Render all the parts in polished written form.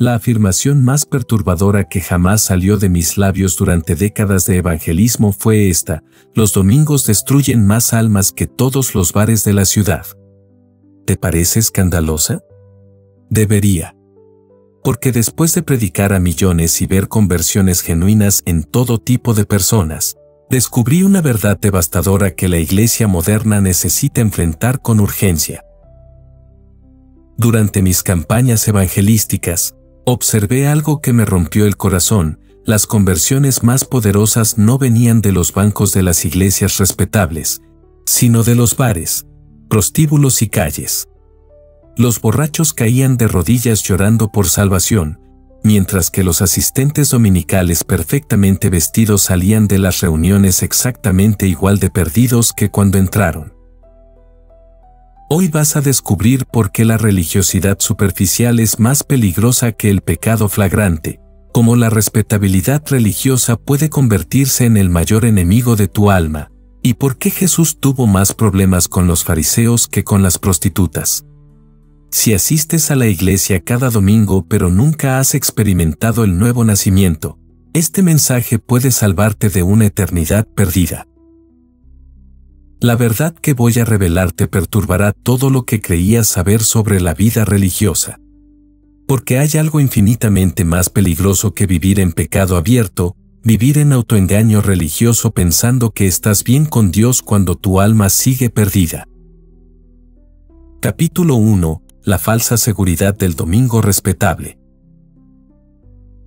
La afirmación más perturbadora que jamás salió de mis labios durante décadas de evangelismo fue esta: los domingos destruyen más almas que todos los bares de la ciudad. ¿Te parece escandalosa? Debería. Porque después de predicar a millones y ver conversiones genuinas en todo tipo de personas, descubrí una verdad devastadora que la iglesia moderna necesita enfrentar con urgencia. Durante mis campañas evangelísticas, observé algo que me rompió el corazón: las conversiones más poderosas no venían de los bancos de las iglesias respetables, sino de los bares, prostíbulos y calles. Los borrachos caían de rodillas llorando por salvación, mientras que los asistentes dominicales perfectamente vestidos salían de las reuniones exactamente igual de perdidos que cuando entraron. Hoy vas a descubrir por qué la religiosidad superficial es más peligrosa que el pecado flagrante, cómo la respetabilidad religiosa puede convertirse en el mayor enemigo de tu alma, y por qué Jesús tuvo más problemas con los fariseos que con las prostitutas. Si asistes a la iglesia cada domingo pero nunca has experimentado el nuevo nacimiento, este mensaje puede salvarte de una eternidad perdida. La verdad que voy a revelarte perturbará todo lo que creías saber sobre la vida religiosa. Porque hay algo infinitamente más peligroso que vivir en pecado abierto, vivir en autoengaño religioso pensando que estás bien con Dios cuando tu alma sigue perdida. Capítulo 1. La falsa seguridad del domingo respetable.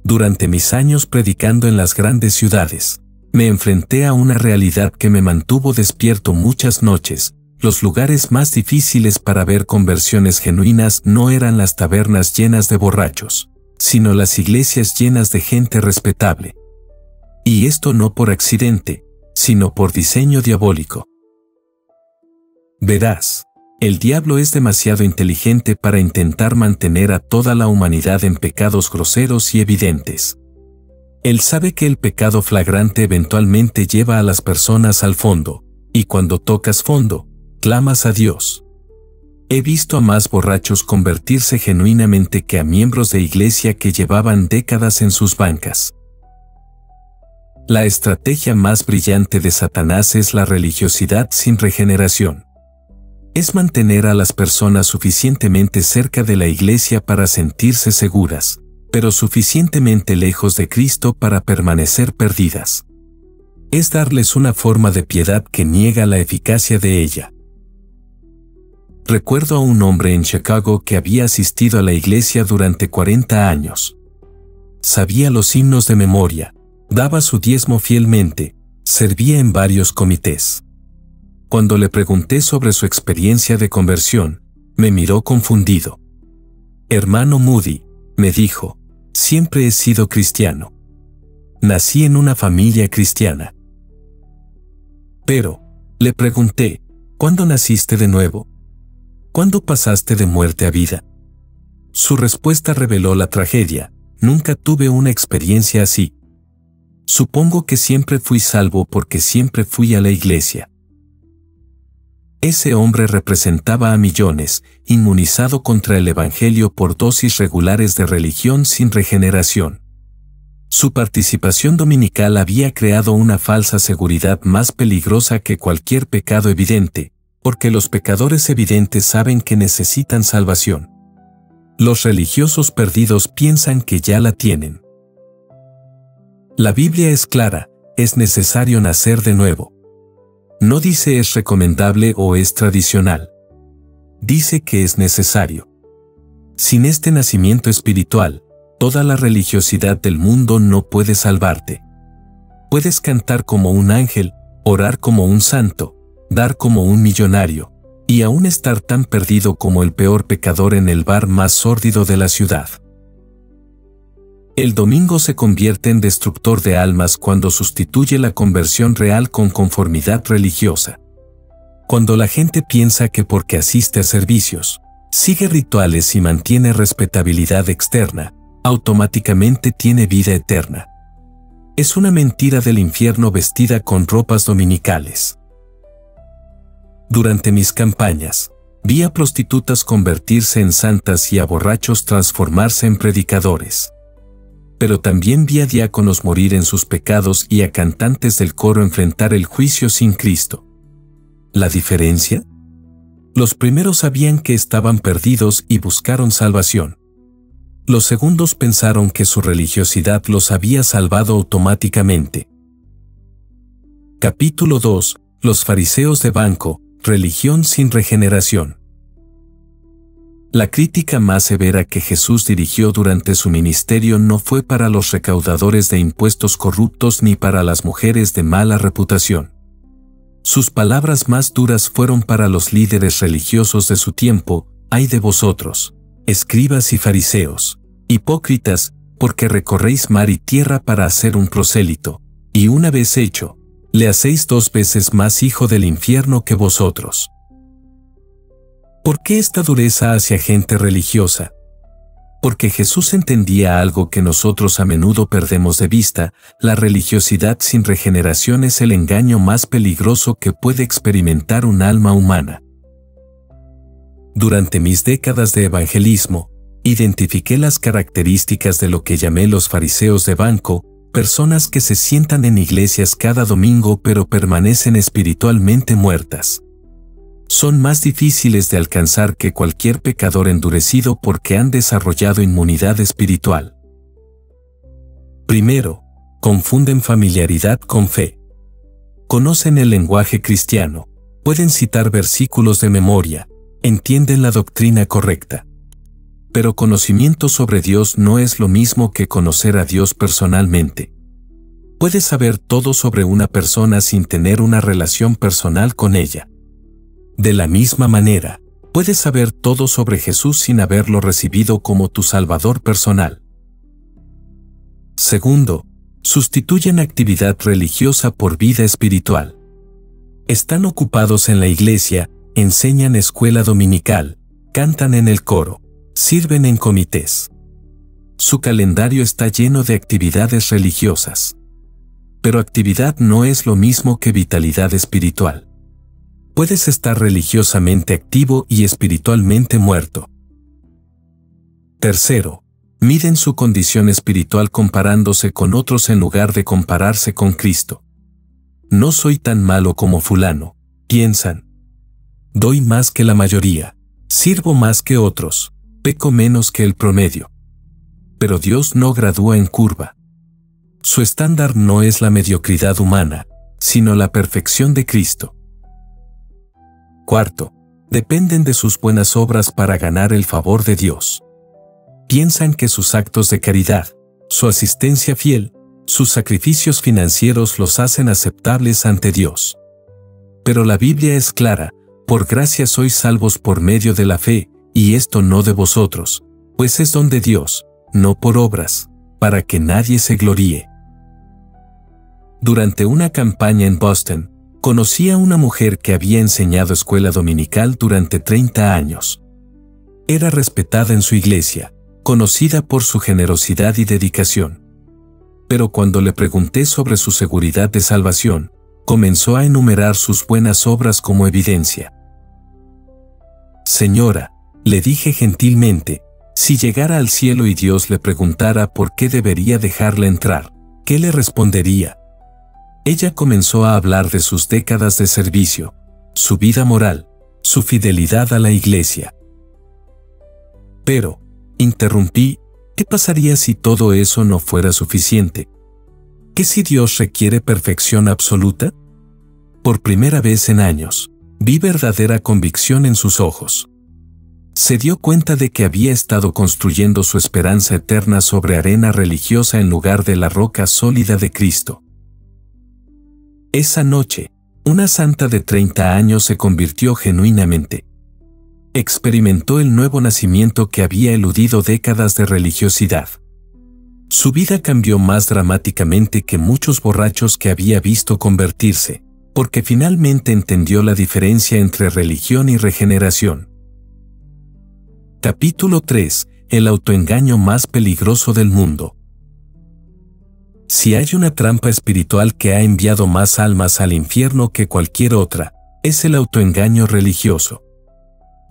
Durante mis años predicando en las grandes ciudades, me enfrenté a una realidad que me mantuvo despierto muchas noches. Los lugares más difíciles para ver conversiones genuinas no eran las tabernas llenas de borrachos, sino las iglesias llenas de gente respetable. Y esto no por accidente, sino por diseño diabólico. Verás, el diablo es demasiado inteligente para intentar mantener a toda la humanidad en pecados groseros y evidentes. Él sabe que el pecado flagrante eventualmente lleva a las personas al fondo, y cuando tocas fondo, clamas a Dios. He visto a más borrachos convertirse genuinamente que a miembros de iglesia que llevaban décadas en sus bancas. La estrategia más brillante de Satanás es la religiosidad sin regeneración. Es mantener a las personas suficientemente cerca de la iglesia para sentirse seguras, pero suficientemente lejos de Cristo para permanecer perdidas. Es darles una forma de piedad que niega la eficacia de ella. Recuerdo a un hombre en Chicago que había asistido a la iglesia durante 40 años. Sabía los himnos de memoria, daba su diezmo fielmente, servía en varios comités. Cuando le pregunté sobre su experiencia de conversión, me miró confundido. «Hermano Moody», me dijo, «siempre he sido cristiano. Nací en una familia cristiana». Pero, le pregunté, «¿Cuándo naciste de nuevo? ¿Cuándo pasaste de muerte a vida?» Su respuesta reveló la tragedia: «Nunca tuve una experiencia así. Supongo que siempre fui salvo porque siempre fui a la iglesia». Ese hombre representaba a millones, inmunizado contra el evangelio por dosis regulares de religión sin regeneración. Su participación dominical había creado una falsa seguridad más peligrosa que cualquier pecado evidente, porque los pecadores evidentes saben que necesitan salvación. Los religiosos perdidos piensan que ya la tienen. La Biblia es clara: es necesario nacer de nuevo. No dice es recomendable o es tradicional. Dice que es necesario. Sin este nacimiento espiritual, toda la religiosidad del mundo no puede salvarte. Puedes cantar como un ángel, orar como un santo, dar como un millonario, y aún estar tan perdido como el peor pecador en el bar más sórdido de la ciudad. El domingo se convierte en destructor de almas cuando sustituye la conversión real con conformidad religiosa. Cuando la gente piensa que porque asiste a servicios, sigue rituales y mantiene respetabilidad externa, automáticamente tiene vida eterna. Es una mentira del infierno vestida con ropas dominicales. Durante mis campañas, Vi a prostitutas convertirse en santas y a borrachos transformarse en predicadores. Pero también vi a diáconos morir en sus pecados y a cantantes del coro enfrentar el juicio sin Cristo. ¿La diferencia? Los primeros sabían que estaban perdidos y buscaron salvación. Los segundos pensaron que su religiosidad los había salvado automáticamente. Capítulo 2. Los fariseos de banco, religión sin regeneración. La crítica más severa que Jesús dirigió durante su ministerio no fue para los recaudadores de impuestos corruptos ni para las mujeres de mala reputación. Sus palabras más duras fueron para los líderes religiosos de su tiempo: «Ay de vosotros, escribas y fariseos, hipócritas, porque recorréis mar y tierra para hacer un prosélito, y una vez hecho, le hacéis 2 veces más hijo del infierno que vosotros». ¿Por qué esta dureza hacia gente religiosa? Porque Jesús entendía algo que nosotros a menudo perdemos de vista: la religiosidad sin regeneración es el engaño más peligroso que puede experimentar un alma humana. Durante mis décadas de evangelismo, identifiqué las características de lo que llamé los fariseos de banco, personas que se sientan en iglesias cada domingo pero permanecen espiritualmente muertas. Son más difíciles de alcanzar que cualquier pecador endurecido porque han desarrollado inmunidad espiritual. Primero, confunden familiaridad con fe. Conocen el lenguaje cristiano, pueden citar versículos de memoria, entienden la doctrina correcta. Pero conocimiento sobre Dios no es lo mismo que conocer a Dios personalmente. Puedes saber todo sobre una persona sin tener una relación personal con ella. De la misma manera, puedes saber todo sobre Jesús sin haberlo recibido como tu Salvador personal. Segundo, sustituyen actividad religiosa por vida espiritual. Están ocupados en la iglesia, enseñan escuela dominical, cantan en el coro, sirven en comités. Su calendario está lleno de actividades religiosas. Pero actividad no es lo mismo que vitalidad espiritual. Puedes estar religiosamente activo y espiritualmente muerto. Tercero, miden su condición espiritual comparándose con otros en lugar de compararse con Cristo. No soy tan malo como fulano, piensan. Doy más que la mayoría, sirvo más que otros, peco menos que el promedio. Pero Dios no gradúa en curva. Su estándar no es la mediocridad humana, sino la perfección de Cristo. Cuarto, dependen de sus buenas obras para ganar el favor de Dios. Piensan que sus actos de caridad, su asistencia fiel, sus sacrificios financieros los hacen aceptables ante Dios. Pero la Biblia es clara: por gracia sois salvos por medio de la fe, y esto no de vosotros, pues es don de Dios, no por obras, para que nadie se gloríe. Durante una campaña en Boston, conocí a una mujer que había enseñado escuela dominical durante 30 años. Era respetada en su iglesia, conocida por su generosidad y dedicación. Pero cuando le pregunté sobre su seguridad de salvación, comenzó a enumerar sus buenas obras como evidencia. «Señora», le dije gentilmente, «si llegara al cielo y Dios le preguntara por qué debería dejarle entrar, ¿qué le respondería?». Ella comenzó a hablar de sus décadas de servicio, su vida moral, su fidelidad a la iglesia. Pero, interrumpí, ¿qué pasaría si todo eso no fuera suficiente? ¿Qué si Dios requiere perfección absoluta? Por primera vez en años, vi verdadera convicción en sus ojos. Se dio cuenta de que había estado construyendo su esperanza eterna sobre arena religiosa en lugar de la roca sólida de Cristo. Esa noche, una santa de 30 años se convirtió genuinamente. Experimentó el nuevo nacimiento que había eludido décadas de religiosidad. Su vida cambió más dramáticamente que muchos borrachos que había visto convertirse, porque finalmente entendió la diferencia entre religión y regeneración. Capítulo 3. El autoengaño más peligroso del mundo. Si hay una trampa espiritual que ha enviado más almas al infierno que cualquier otra, es el autoengaño religioso.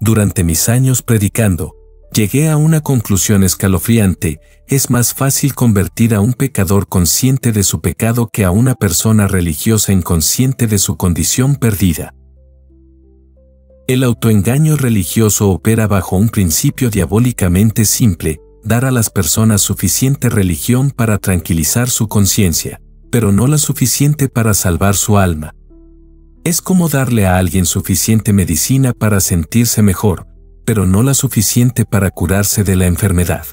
Durante mis años predicando, llegué a una conclusión escalofriante: es más fácil convertir a un pecador consciente de su pecado que a una persona religiosa inconsciente de su condición perdida. El autoengaño religioso opera bajo un principio diabólicamente simple: dar a las personas suficiente religión para tranquilizar su conciencia, pero no la suficiente para salvar su alma. Es como darle a alguien suficiente medicina para sentirse mejor, pero no la suficiente para curarse de la enfermedad.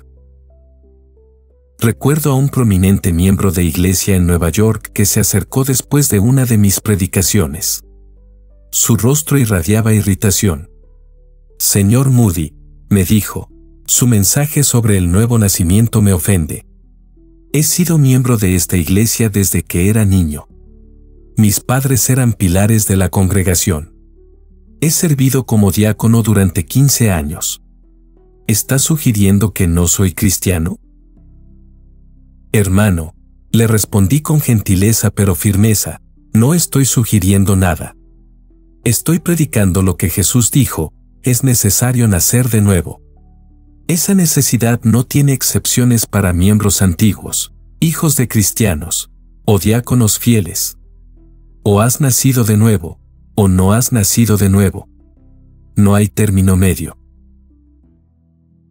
Recuerdo a un prominente miembro de iglesia en Nueva York que se acercó después de una de mis predicaciones. Su rostro irradiaba irritación. «Señor Moody», me dijo, «su mensaje sobre el nuevo nacimiento me ofende. He sido miembro de esta iglesia desde que era niño. Mis padres eran pilares de la congregación. He servido como diácono durante 15 años. ¿Está sugiriendo que no soy cristiano?». «Hermano», le respondí con gentileza pero firmeza, «no estoy sugiriendo nada. Estoy predicando lo que Jesús dijo: es necesario nacer de nuevo. Esa necesidad no tiene excepciones para miembros antiguos, hijos de cristianos, o diáconos fieles. O has nacido de nuevo, o no has nacido de nuevo. No hay término medio».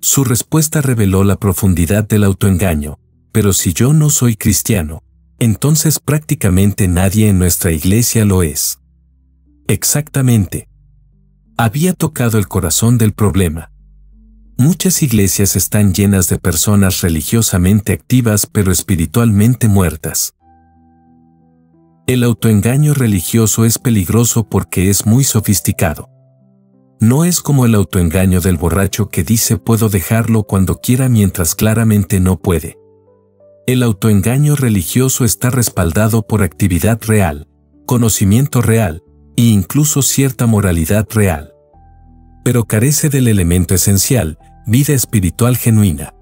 Su respuesta reveló la profundidad del autoengaño: «Pero si yo no soy cristiano, entonces prácticamente nadie en nuestra iglesia lo es». Exactamente. Había tocado el corazón del problema. Muchas iglesias están llenas de personas religiosamente activas pero espiritualmente muertas. El autoengaño religioso es peligroso porque es muy sofisticado. No es como el autoengaño del borracho que dice puedo dejarlo cuando quiera mientras claramente no puede. El autoengaño religioso está respaldado por actividad real, conocimiento real, e incluso cierta moralidad real. Pero carece del elemento esencial: vida espiritual genuina.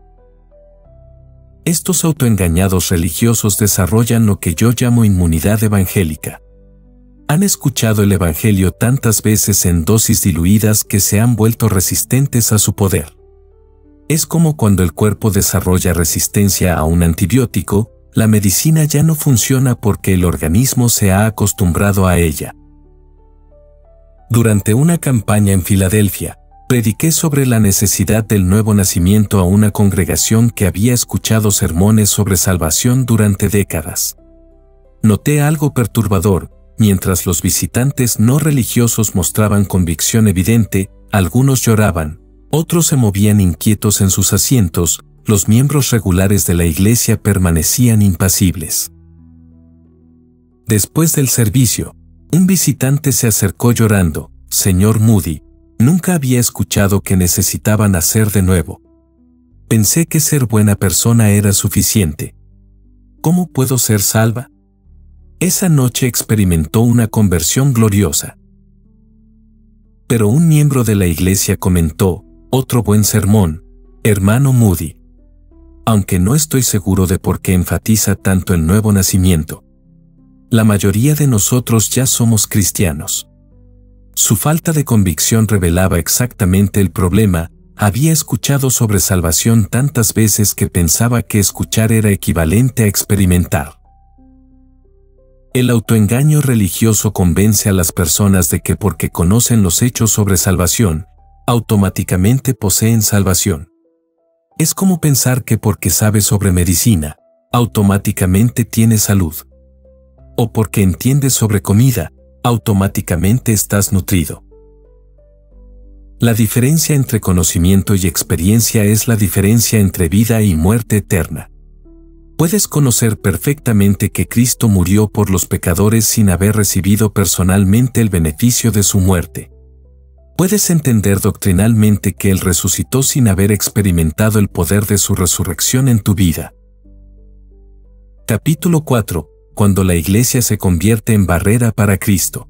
Estos autoengañados religiosos desarrollan lo que yo llamo inmunidad evangélica. Han escuchado el evangelio tantas veces en dosis diluidas que se han vuelto resistentes a su poder. Es como cuando el cuerpo desarrolla resistencia a un antibiótico: la medicina ya no funciona porque el organismo se ha acostumbrado a ella. Durante una campaña en Filadelfia, prediqué sobre la necesidad del nuevo nacimiento a una congregación que había escuchado sermones sobre salvación durante décadas. Noté algo perturbador: mientras los visitantes no religiosos mostraban convicción evidente, algunos lloraban, otros se movían inquietos en sus asientos, los miembros regulares de la iglesia permanecían impasibles. Después del servicio, un visitante se acercó llorando: «Señor Moody, nunca había escuchado que necesitaba nacer de nuevo. Pensé que ser buena persona era suficiente. ¿Cómo puedo ser salva?». Esa noche experimentó una conversión gloriosa. Pero un miembro de la iglesia comentó: «Otro buen sermón, hermano Moody. Aunque no estoy seguro de por qué enfatiza tanto el nuevo nacimiento. La mayoría de nosotros ya somos cristianos». Su falta de convicción revelaba exactamente el problema: había escuchado sobre salvación tantas veces que pensaba que escuchar era equivalente a experimentar. El autoengaño religioso convence a las personas de que porque conocen los hechos sobre salvación, automáticamente poseen salvación. Es como pensar que porque sabes sobre medicina, automáticamente tienes salud. O porque entiendes sobre comida, automáticamente estás nutrido. La diferencia entre conocimiento y experiencia es la diferencia entre vida y muerte eterna. Puedes conocer perfectamente que Cristo murió por los pecadores sin haber recibido personalmente el beneficio de su muerte. Puedes entender doctrinalmente que Él resucitó sin haber experimentado el poder de su resurrección en tu vida. Capítulo 4. Cuando la iglesia se convierte en barrera para Cristo.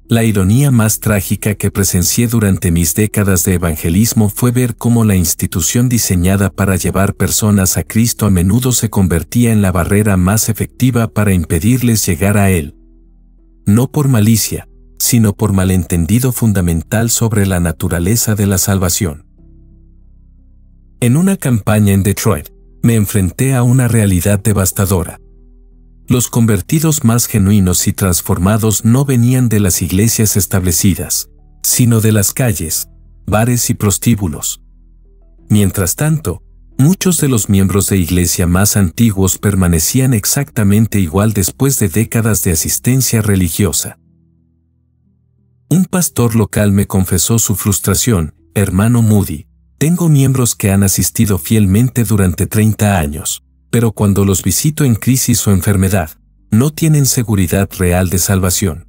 La ironía más trágica que presencié durante mis décadas de evangelismo fue ver cómo la institución diseñada para llevar personas a Cristo a menudo se convertía en la barrera más efectiva para impedirles llegar a Él. No por malicia, sino por malentendido fundamental sobre la naturaleza de la salvación. En una campaña en Detroit, me enfrenté a una realidad devastadora. Los convertidos más genuinos y transformados no venían de las iglesias establecidas, sino de las calles, bares y prostíbulos. Mientras tanto, muchos de los miembros de iglesia más antiguos permanecían exactamente igual después de décadas de asistencia religiosa. Un pastor local me confesó su frustración: hermano Moody, tengo miembros que han asistido fielmente durante 30 años, pero cuando los visito en crisis o enfermedad, no tienen seguridad real de salvación.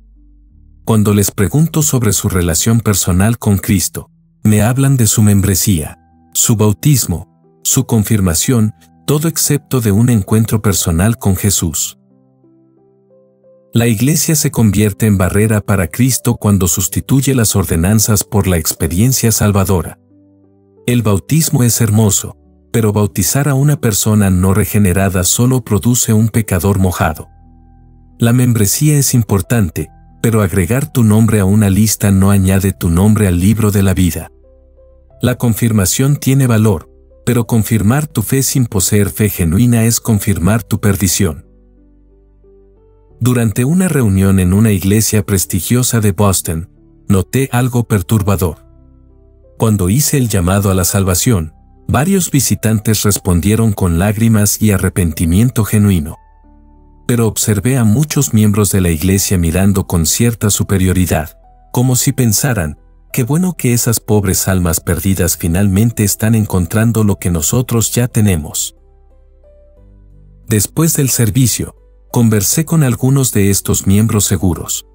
Cuando les pregunto sobre su relación personal con Cristo, me hablan de su membresía, su bautismo, su confirmación, todo excepto de un encuentro personal con Jesús. La iglesia se convierte en barrera para Cristo cuando sustituye las ordenanzas por la experiencia salvadora. El bautismo es hermoso, pero bautizar a una persona no regenerada solo produce un pecador mojado. La membresía es importante, pero agregar tu nombre a una lista no añade tu nombre al libro de la vida. La confirmación tiene valor, pero confirmar tu fe sin poseer fe genuina es confirmar tu perdición. Durante una reunión en una iglesia prestigiosa de Boston, noté algo perturbador. Cuando hice el llamado a la salvación, varios visitantes respondieron con lágrimas y arrepentimiento genuino. Pero observé a muchos miembros de la iglesia mirando con cierta superioridad, como si pensaran: qué bueno que esas pobres almas perdidas finalmente están encontrando lo que nosotros ya tenemos. Después del servicio, conversé con algunos de estos miembros seguros.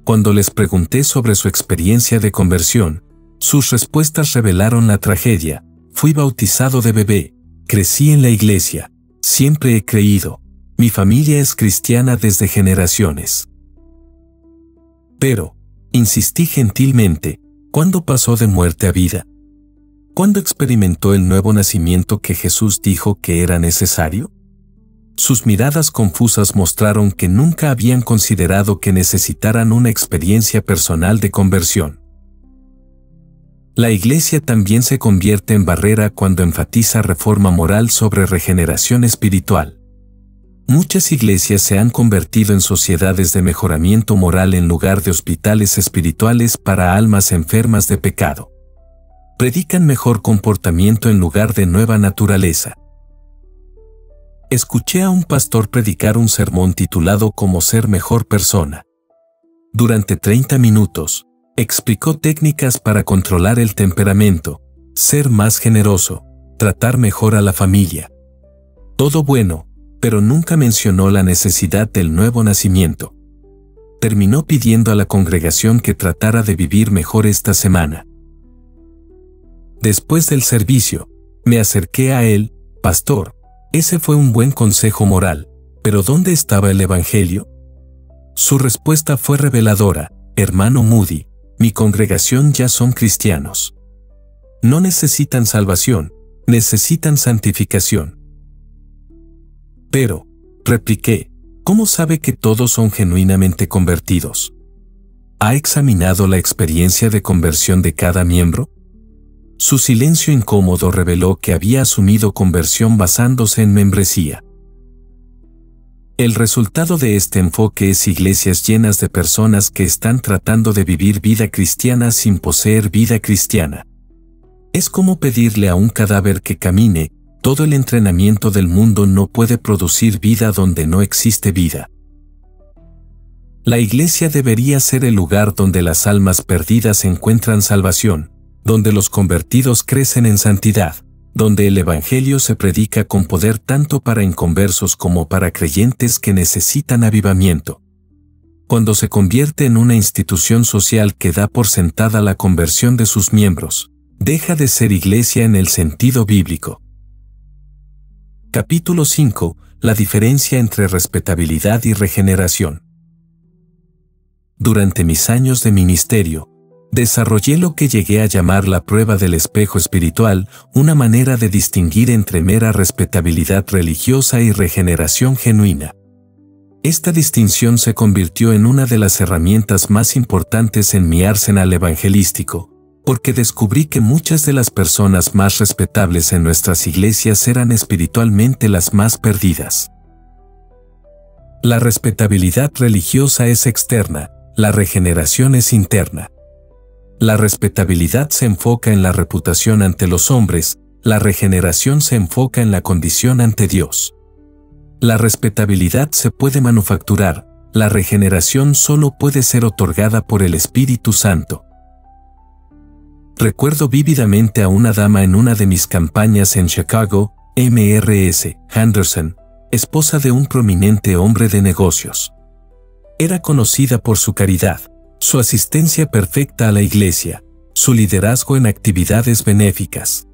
Cuando les pregunté sobre su experiencia de conversión, sus respuestas revelaron la tragedia: fui bautizado de bebé, crecí en la iglesia, siempre he creído, mi familia es cristiana desde generaciones. Pero, insistí gentilmente, ¿cuándo pasó de muerte a vida? ¿Cuándo experimentó el nuevo nacimiento que Jesús dijo que era necesario? Sus miradas confusas mostraron que nunca habían considerado que necesitaran una experiencia personal de conversión. La iglesia también se convierte en barrera cuando enfatiza reforma moral sobre regeneración espiritual. Muchas iglesias se han convertido en sociedades de mejoramiento moral en lugar de hospitales espirituales para almas enfermas de pecado. Predican mejor comportamiento en lugar de nueva naturaleza. Escuché a un pastor predicar un sermón titulado Cómo ser mejor persona. Durante 30 minutos, explicó técnicas para controlar el temperamento, ser más generoso, tratar mejor a la familia. Todo bueno, pero nunca mencionó la necesidad del nuevo nacimiento. Terminó pidiendo a la congregación que tratara de vivir mejor esta semana. Después del servicio, me acerqué a él: pastor, ese fue un buen consejo moral, pero ¿dónde estaba el evangelio? Su respuesta fue reveladora: hermano Moody, mi congregación ya son cristianos. No necesitan salvación, necesitan santificación. Pero, repliqué, ¿cómo sabe que todos son genuinamente convertidos? ¿Ha examinado la experiencia de conversión de cada miembro? Su silencio incómodo reveló que había asumido conversión basándose en membresía. El resultado de este enfoque es iglesias llenas de personas que están tratando de vivir vida cristiana sin poseer vida cristiana. Es como pedirle a un cadáver que camine. Todo el entrenamiento del mundo no puede producir vida donde no existe vida. La iglesia debería ser el lugar donde las almas perdidas encuentran salvación, donde los convertidos crecen en santidad, donde el evangelio se predica con poder tanto para inconversos como para creyentes que necesitan avivamiento. Cuando se convierte en una institución social que da por sentada la conversión de sus miembros, deja de ser iglesia en el sentido bíblico. Capítulo 5. La diferencia entre respetabilidad y regeneración. Durante mis años de ministerio, desarrollé lo que llegué a llamar la prueba del espejo espiritual, una manera de distinguir entre mera respetabilidad religiosa y regeneración genuina. Esta distinción se convirtió en una de las herramientas más importantes en mi arsenal evangelístico, porque descubrí que muchas de las personas más respetables en nuestras iglesias eran espiritualmente las más perdidas. La respetabilidad religiosa es externa, la regeneración es interna. La respetabilidad se enfoca en la reputación ante los hombres, la regeneración se enfoca en la condición ante Dios. La respetabilidad se puede manufacturar, la regeneración solo puede ser otorgada por el Espíritu Santo. Recuerdo vívidamente a una dama en una de mis campañas en Chicago, M.R.S. Henderson, esposa de un prominente hombre de negocios. Era conocida por su caridad, su asistencia perfecta a la iglesia, su liderazgo en actividades benéficas.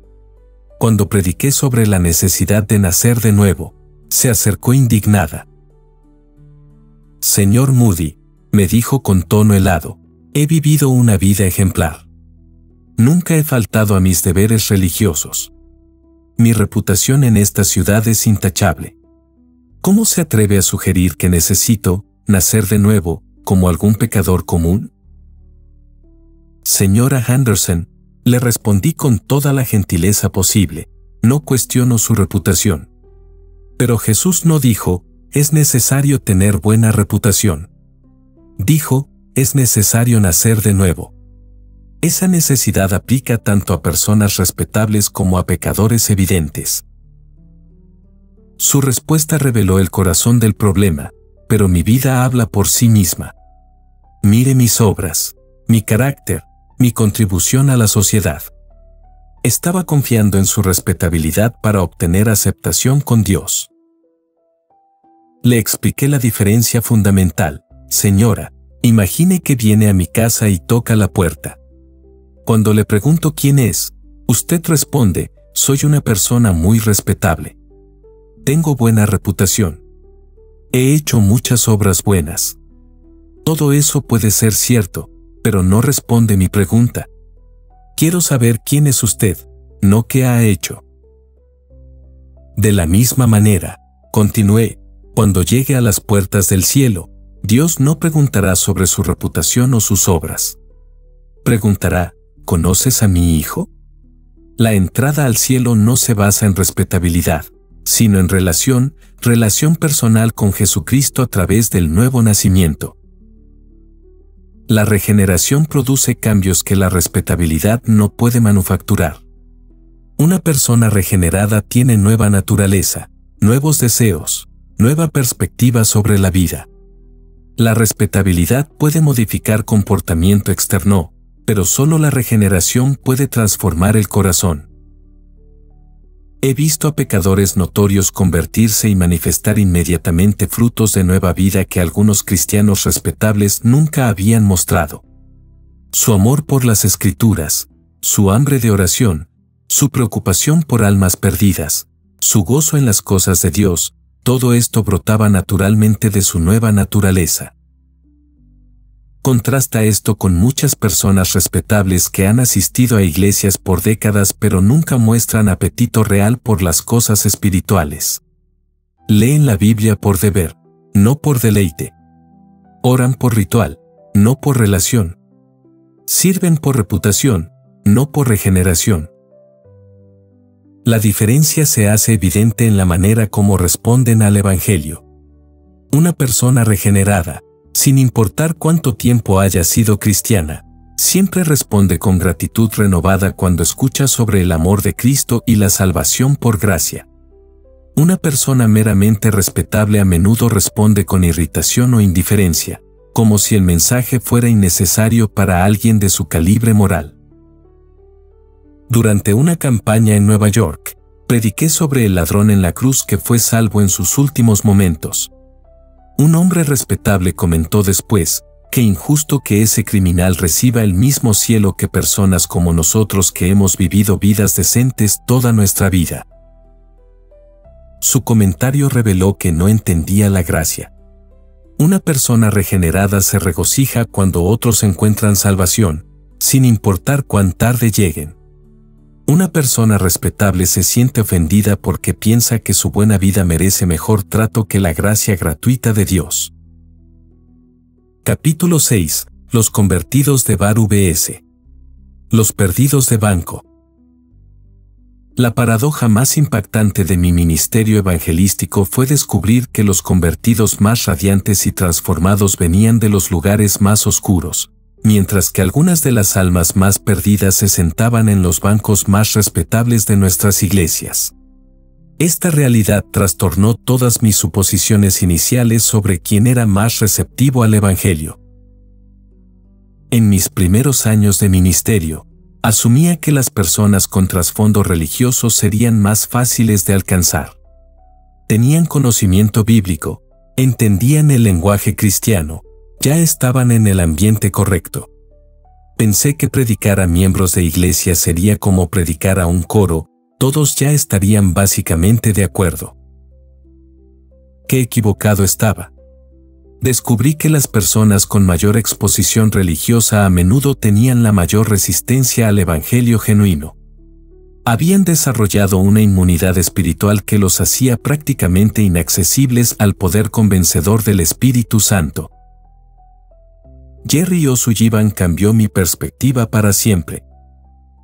Cuando prediqué sobre la necesidad de nacer de nuevo, se acercó indignada. «Señor Moody», me dijo con tono helado, «he vivido una vida ejemplar. Nunca he faltado a mis deberes religiosos. Mi reputación en esta ciudad es intachable. ¿Cómo se atreve a sugerir que necesito nacer de nuevo, como algún pecador común?» «Señora Henderson», le respondí con toda la gentileza posible, «no cuestiono su reputación. Pero Jesús no dijo, es necesario tener buena reputación. Dijo, es necesario nacer de nuevo. Esa necesidad aplica tanto a personas respetables como a pecadores evidentes». Su respuesta reveló el corazón del problema, pero mi vida habla por sí misma. Mire mis obras, mi carácter, mi contribución a la sociedad. Estaba confiando en su respetabilidad para obtener aceptación con Dios. Le expliqué la diferencia fundamental. «Señora, imagine que viene a mi casa y toca la puerta. Cuando le pregunto quién es, usted responde, soy una persona muy respetable. Tengo buena reputación. He hecho muchas obras buenas. Todo eso puede ser cierto, pero no responde mi pregunta. Quiero saber quién es usted, no qué ha hecho». De la misma manera, continué, cuando llegue a las puertas del cielo, Dios no preguntará sobre su reputación o sus obras. Preguntará, ¿conoces a mi hijo? La entrada al cielo no se basa en respetabilidad, sino en relación personal con Jesucristo a través del nuevo nacimiento. La regeneración produce cambios que la respetabilidad no puede manufacturar. Una persona regenerada tiene nueva naturaleza, nuevos deseos, nueva perspectiva sobre la vida. La respetabilidad puede modificar comportamiento externo, pero solo la regeneración puede transformar el corazón. He visto a pecadores notorios convertirse y manifestar inmediatamente frutos de nueva vida que algunos cristianos respetables nunca habían mostrado. Su amor por las Escrituras, su hambre de oración, su preocupación por almas perdidas, su gozo en las cosas de Dios, todo esto brotaba naturalmente de su nueva naturaleza. Contrasta esto con muchas personas respetables que han asistido a iglesias por décadas pero nunca muestran apetito real por las cosas espirituales. Leen la Biblia por deber, no por deleite. Oran por ritual, no por relación. Sirven por reputación, no por regeneración. La diferencia se hace evidente en la manera como responden al Evangelio. Una persona regenerada, sin importar cuánto tiempo haya sido cristiana, siempre responde con gratitud renovada cuando escucha sobre el amor de Cristo y la salvación por gracia. Una persona meramente respetable a menudo responde con irritación o indiferencia, como si el mensaje fuera innecesario para alguien de su calibre moral. Durante una campaña en Nueva York, prediqué sobre el ladrón en la cruz que fue salvo en sus últimos momentos. Un hombre respetable comentó después, qué injusto que ese criminal reciba el mismo cielo que personas como nosotros que hemos vivido vidas decentes toda nuestra vida. Su comentario reveló que no entendía la gracia. Una persona regenerada se regocija cuando otros encuentran salvación, sin importar cuán tarde lleguen. Una persona respetable se siente ofendida porque piensa que su buena vida merece mejor trato que la gracia gratuita de Dios. Capítulo 6. Los convertidos de Bar VS. Los perdidos de banco. La paradoja más impactante de mi ministerio evangelístico fue descubrir que los convertidos más radiantes y transformados venían de los lugares más oscuros, mientras que algunas de las almas más perdidas se sentaban en los bancos más respetables de nuestras iglesias. Esta realidad trastornó todas mis suposiciones iniciales sobre quién era más receptivo al Evangelio. En mis primeros años de ministerio, asumía que las personas con trasfondo religioso serían más fáciles de alcanzar. Tenían conocimiento bíblico, entendían el lenguaje cristiano, ya estaban en el ambiente correcto. Pensé que predicar a miembros de iglesia sería como predicar a un coro, todos ya estarían básicamente de acuerdo. Qué equivocado estaba. Descubrí que las personas con mayor exposición religiosa a menudo tenían la mayor resistencia al evangelio genuino. Habían desarrollado una inmunidad espiritual que los hacía prácticamente inaccesibles al poder convencedor del Espíritu Santo. Jerry O'Sullivan cambió mi perspectiva para siempre.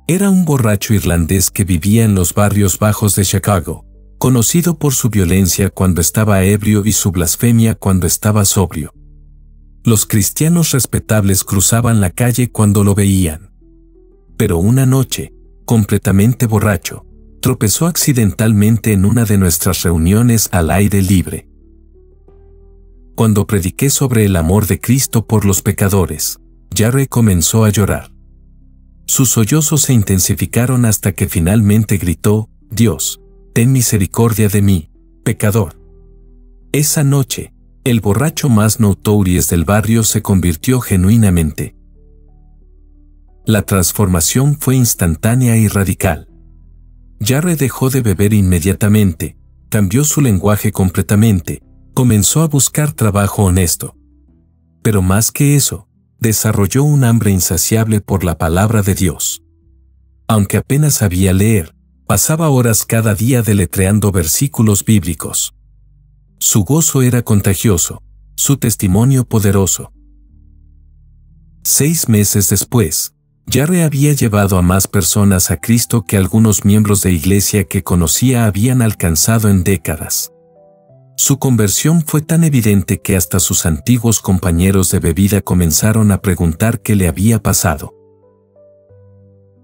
Era un borracho irlandés que vivía en los barrios bajos de Chicago, conocido por su violencia cuando estaba ebrio y su blasfemia cuando estaba sobrio. Los cristianos respetables cruzaban la calle cuando lo veían. Pero una noche, completamente borracho, tropezó accidentalmente en una de nuestras reuniones al aire libre. Cuando prediqué sobre el amor de Cristo por los pecadores, Jerry comenzó a llorar. Sus sollozos se intensificaron hasta que finalmente gritó: «Dios, ten misericordia de mí, pecador». Esa noche, el borracho más notorious del barrio se convirtió genuinamente. La transformación fue instantánea y radical. Jerry dejó de beber inmediatamente, cambió su lenguaje completamente, comenzó a buscar trabajo honesto. Pero más que eso, desarrolló un hambre insaciable por la palabra de Dios. Aunque apenas sabía leer, pasaba horas cada día deletreando versículos bíblicos. Su gozo era contagioso, su testimonio poderoso. 6 meses después, Jerry había llevado a más personas a Cristo que algunos miembros de iglesia que conocía habían alcanzado en décadas. Su conversión fue tan evidente que hasta sus antiguos compañeros de bebida comenzaron a preguntar qué le había pasado.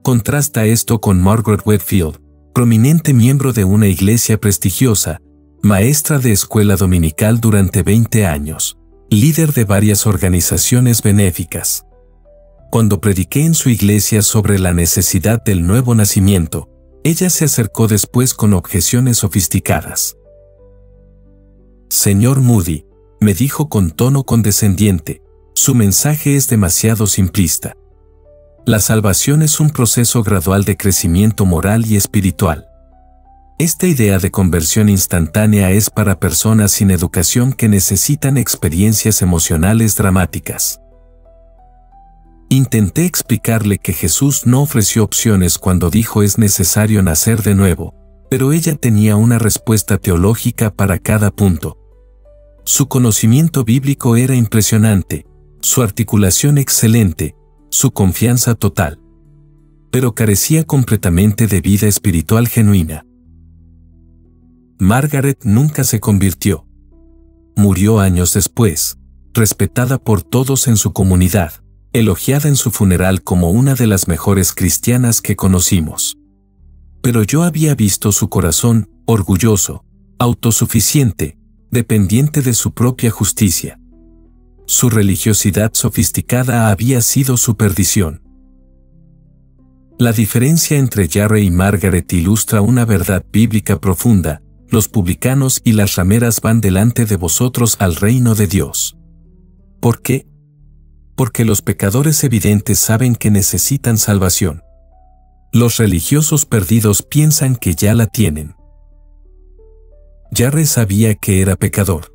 Contrasta esto con Margaret Whitfield, prominente miembro de una iglesia prestigiosa, maestra de escuela dominical durante 20 años, líder de varias organizaciones benéficas. Cuando prediqué en su iglesia sobre la necesidad del nuevo nacimiento, ella se acercó después con objeciones sofisticadas. «Señor Moody», me dijo con tono condescendiente, «su mensaje es demasiado simplista. La salvación es un proceso gradual de crecimiento moral y espiritual. Esta idea de conversión instantánea es para personas sin educación que necesitan experiencias emocionales dramáticas». Intenté explicarle que Jesús no ofreció opciones cuando dijo es necesario nacer de nuevo, pero ella tenía una respuesta teológica para cada punto. Su conocimiento bíblico era impresionante, su articulación excelente, su confianza total. Pero carecía completamente de vida espiritual genuina. Margaret nunca se convirtió. Murió años después, respetada por todos en su comunidad, elogiada en su funeral como una de las mejores cristianas que conocimos. Pero yo había visto su corazón, orgulloso, autosuficiente, dependiente de su propia justicia. Su religiosidad sofisticada había sido su perdición. La diferencia entre Jerry y Margaret ilustra una verdad bíblica profunda: los publicanos y las rameras van delante de vosotros al reino de Dios. ¿Por qué? Porque los pecadores evidentes saben que necesitan salvación. Los religiosos perdidos piensan que ya la tienen. Jerry sabía que era pecador.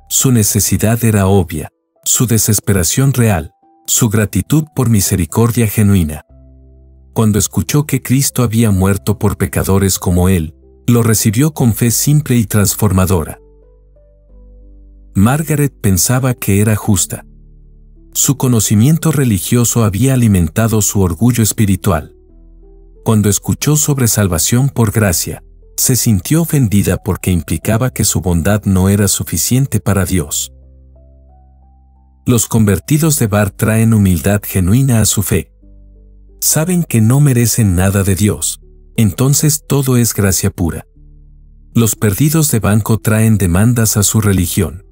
Su necesidad era obvia, su desesperación real, su gratitud por misericordia genuina. Cuando escuchó que Cristo había muerto por pecadores como él, lo recibió con fe simple y transformadora. Margaret pensaba que era justa. Su conocimiento religioso había alimentado su orgullo espiritual. Cuando escuchó sobre salvación por gracia, se sintió ofendida porque implicaba que su bondad no era suficiente para Dios. Los convertidos de Bar traen humildad genuina a su fe. Saben que no merecen nada de Dios, entonces todo es gracia pura. Los perdidos de banco traen demandas a su religión.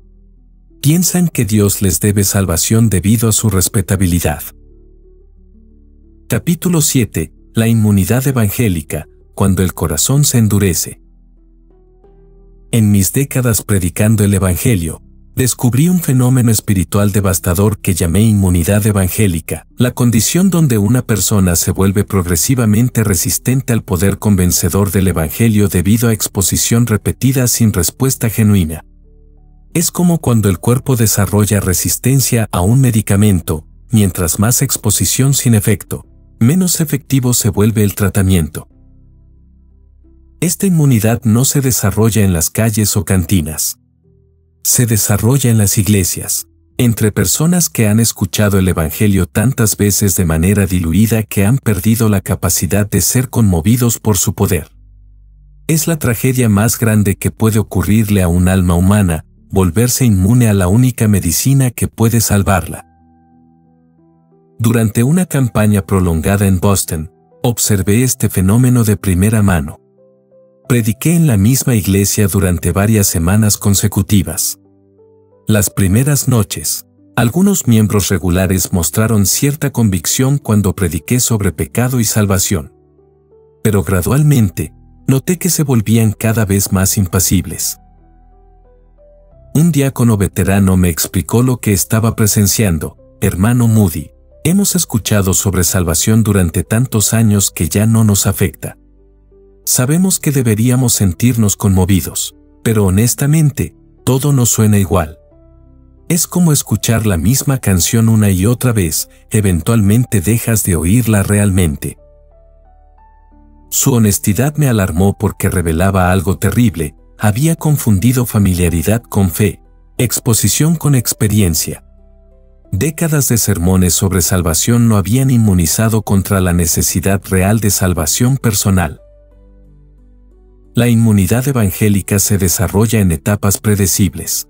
Piensan que Dios les debe salvación debido a su respetabilidad. Capítulo 7. La inmunidad evangélica, cuando el corazón se endurece. En mis décadas predicando el Evangelio, descubrí un fenómeno espiritual devastador que llamé inmunidad evangélica, la condición donde una persona se vuelve progresivamente resistente al poder convencedor del Evangelio debido a exposición repetida sin respuesta genuina. Es como cuando el cuerpo desarrolla resistencia a un medicamento, mientras más exposición sin efecto, menos efectivo se vuelve el tratamiento. Esta inmunidad no se desarrolla en las calles o cantinas. Se desarrolla en las iglesias, entre personas que han escuchado el Evangelio tantas veces de manera diluida que han perdido la capacidad de ser conmovidos por su poder. Es la tragedia más grande que puede ocurrirle a un alma humana, volverse inmune a la única medicina que puede salvarla. Durante una campaña prolongada en Boston, observé este fenómeno de primera mano. Prediqué en la misma iglesia durante varias semanas consecutivas. Las primeras noches, algunos miembros regulares mostraron cierta convicción cuando prediqué sobre pecado y salvación. Pero gradualmente, noté que se volvían cada vez más impasibles. Un diácono veterano me explicó lo que estaba presenciando. Hermano Moody, hemos escuchado sobre salvación durante tantos años que ya no nos afecta. Sabemos que deberíamos sentirnos conmovidos, pero honestamente, todo nos suena igual. Es como escuchar la misma canción una y otra vez, eventualmente dejas de oírla realmente. Su honestidad me alarmó porque revelaba algo terrible. Había confundido familiaridad con fe, exposición con experiencia. Décadas de sermones sobre salvación no habían inmunizado contra la necesidad real de salvación personal. La inmunidad evangélica se desarrolla en etapas predecibles.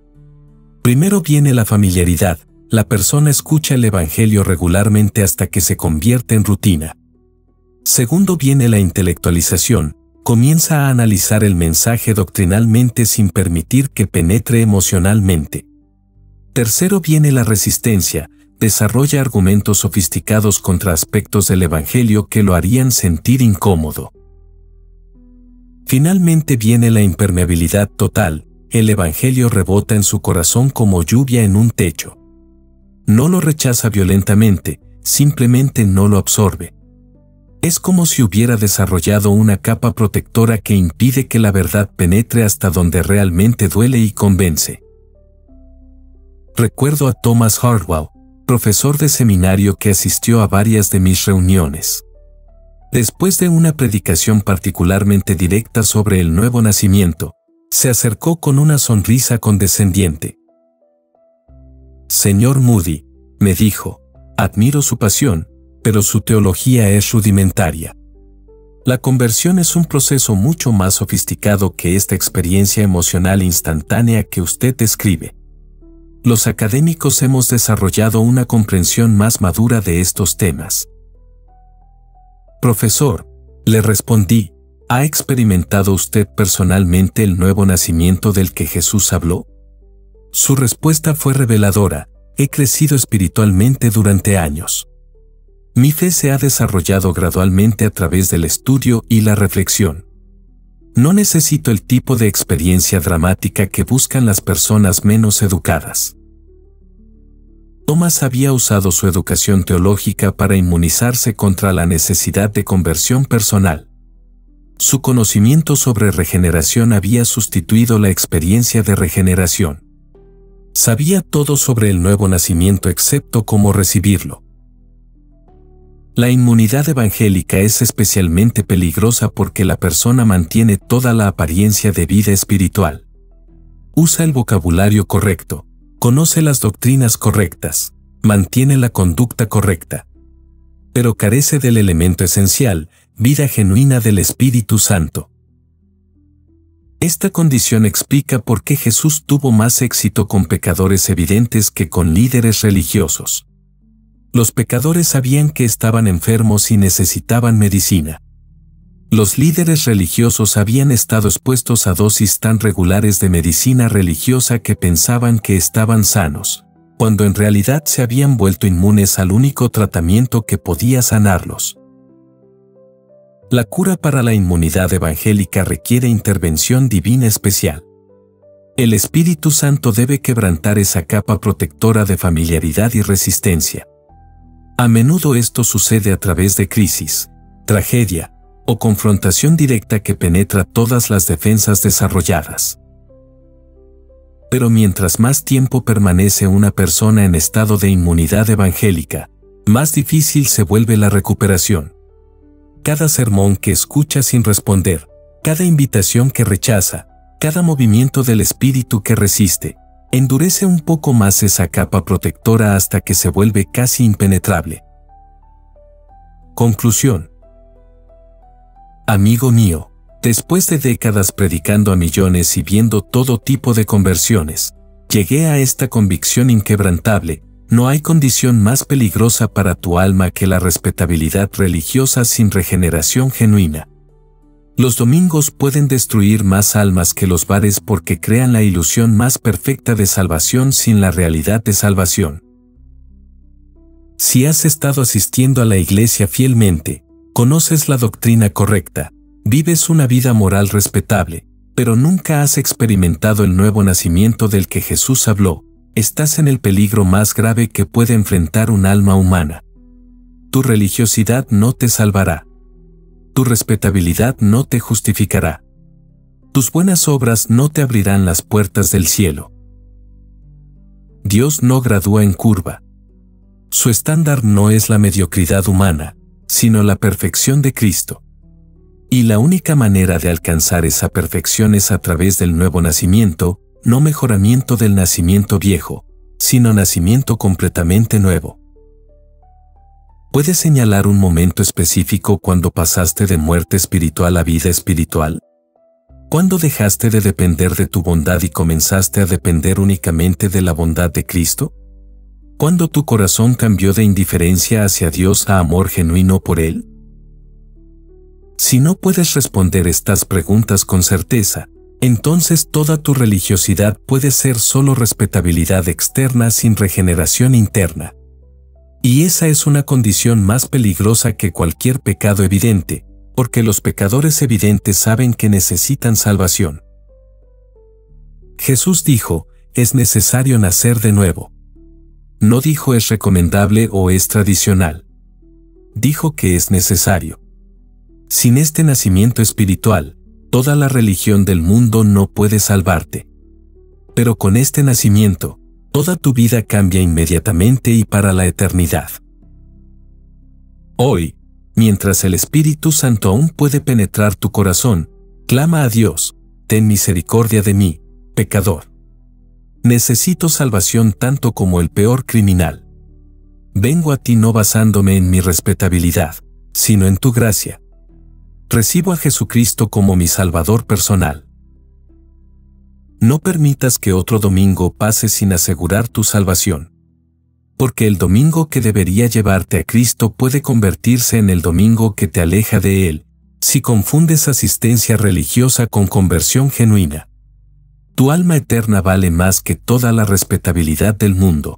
Primero viene la familiaridad, la persona escucha el Evangelio regularmente hasta que se convierte en rutina. Segundo viene la intelectualización, comienza a analizar el mensaje doctrinalmente sin permitir que penetre emocionalmente. Tercero viene la resistencia, desarrolla argumentos sofisticados contra aspectos del Evangelio que lo harían sentir incómodo. Finalmente viene la impermeabilidad total, el Evangelio rebota en su corazón como lluvia en un techo. No lo rechaza violentamente, simplemente no lo absorbe. Es como si hubiera desarrollado una capa protectora que impide que la verdad penetre hasta donde realmente duele y convence. Recuerdo a Thomas Hardwell, profesor de seminario que asistió a varias de mis reuniones. Después de una predicación particularmente directa sobre el nuevo nacimiento, se acercó con una sonrisa condescendiente. Señor Moody, me dijo, admiro su pasión, pero su teología es rudimentaria. La conversión es un proceso mucho más sofisticado que esta experiencia emocional instantánea que usted describe. Los académicos hemos desarrollado una comprensión más madura de estos temas. Profesor, le respondí, ¿ha experimentado usted personalmente el nuevo nacimiento del que Jesús habló? Su respuesta fue reveladora, he crecido espiritualmente durante años. Mi fe se ha desarrollado gradualmente a través del estudio y la reflexión. No necesito el tipo de experiencia dramática que buscan las personas menos educadas. Thomas había usado su educación teológica para inmunizarse contra la necesidad de conversión personal. Su conocimiento sobre regeneración había sustituido la experiencia de regeneración. Sabía todo sobre el nuevo nacimiento excepto cómo recibirlo. La inmunidad evangélica es especialmente peligrosa porque la persona mantiene toda la apariencia de vida espiritual. Usa el vocabulario correcto, conoce las doctrinas correctas, mantiene la conducta correcta, pero carece del elemento esencial, vida genuina del Espíritu Santo. Esta condición explica por qué Jesús tuvo más éxito con pecadores evidentes que con líderes religiosos. Los pecadores sabían que estaban enfermos y necesitaban medicina. Los líderes religiosos habían estado expuestos a dosis tan regulares de medicina religiosa que pensaban que estaban sanos, cuando en realidad se habían vuelto inmunes al único tratamiento que podía sanarlos. La cura para la inmunidad evangélica requiere intervención divina especial. El Espíritu Santo debe quebrantar esa capa protectora de familiaridad y resistencia. A menudo esto sucede a través de crisis, tragedia o confrontación directa que penetra todas las defensas desarrolladas. Pero mientras más tiempo permanece una persona en estado de inmunidad evangélica, más difícil se vuelve la recuperación. Cada sermón que escucha sin responder, cada invitación que rechaza, cada movimiento del espíritu que resiste, endurece un poco más esa capa protectora hasta que se vuelve casi impenetrable. Conclusión. Amigo mío, después de décadas predicando a millones y viendo todo tipo de conversiones, llegué a esta convicción inquebrantable: no hay condición más peligrosa para tu alma que la respetabilidad religiosa sin regeneración genuina. Los domingos pueden destruir más almas que los bares porque crean la ilusión más perfecta de salvación sin la realidad de salvación. Si has estado asistiendo a la iglesia fielmente, conoces la doctrina correcta, vives una vida moral respetable, pero nunca has experimentado el nuevo nacimiento del que Jesús habló, estás en el peligro más grave que puede enfrentar un alma humana. Tu religiosidad no te salvará. Tu respetabilidad no te justificará. Tus buenas obras no te abrirán las puertas del cielo. Dios no gradúa en curva. Su estándar no es la mediocridad humana, sino la perfección de Cristo. Y la única manera de alcanzar esa perfección es a través del nuevo nacimiento, no mejoramiento del nacimiento viejo, sino nacimiento completamente nuevo. ¿Puedes señalar un momento específico cuando pasaste de muerte espiritual a vida espiritual? ¿Cuándo dejaste de depender de tu bondad y comenzaste a depender únicamente de la bondad de Cristo? ¿Cuándo tu corazón cambió de indiferencia hacia Dios a amor genuino por Él? Si no puedes responder estas preguntas con certeza, entonces toda tu religiosidad puede ser solo respetabilidad externa sin regeneración interna. Y esa es una condición más peligrosa que cualquier pecado evidente, porque los pecadores evidentes saben que necesitan salvación. Jesús dijo, es necesario nacer de nuevo. No dijo es recomendable o es tradicional. Dijo que es necesario. Sin este nacimiento espiritual, toda la religión del mundo no puede salvarte. Pero con este nacimiento, toda tu vida cambia inmediatamente y para la eternidad. Hoy, mientras el Espíritu Santo aún puede penetrar tu corazón, clama a Dios: ten misericordia de mí, pecador. Necesito salvación tanto como el peor criminal. Vengo a ti no basándome en mi respetabilidad, sino en tu gracia. Recibo a Jesucristo como mi Salvador personal. No permitas que otro domingo pase sin asegurar tu salvación. Porque el domingo que debería llevarte a Cristo puede convertirse en el domingo que te aleja de Él, si confundes asistencia religiosa con conversión genuina. Tu alma eterna vale más que toda la respetabilidad del mundo.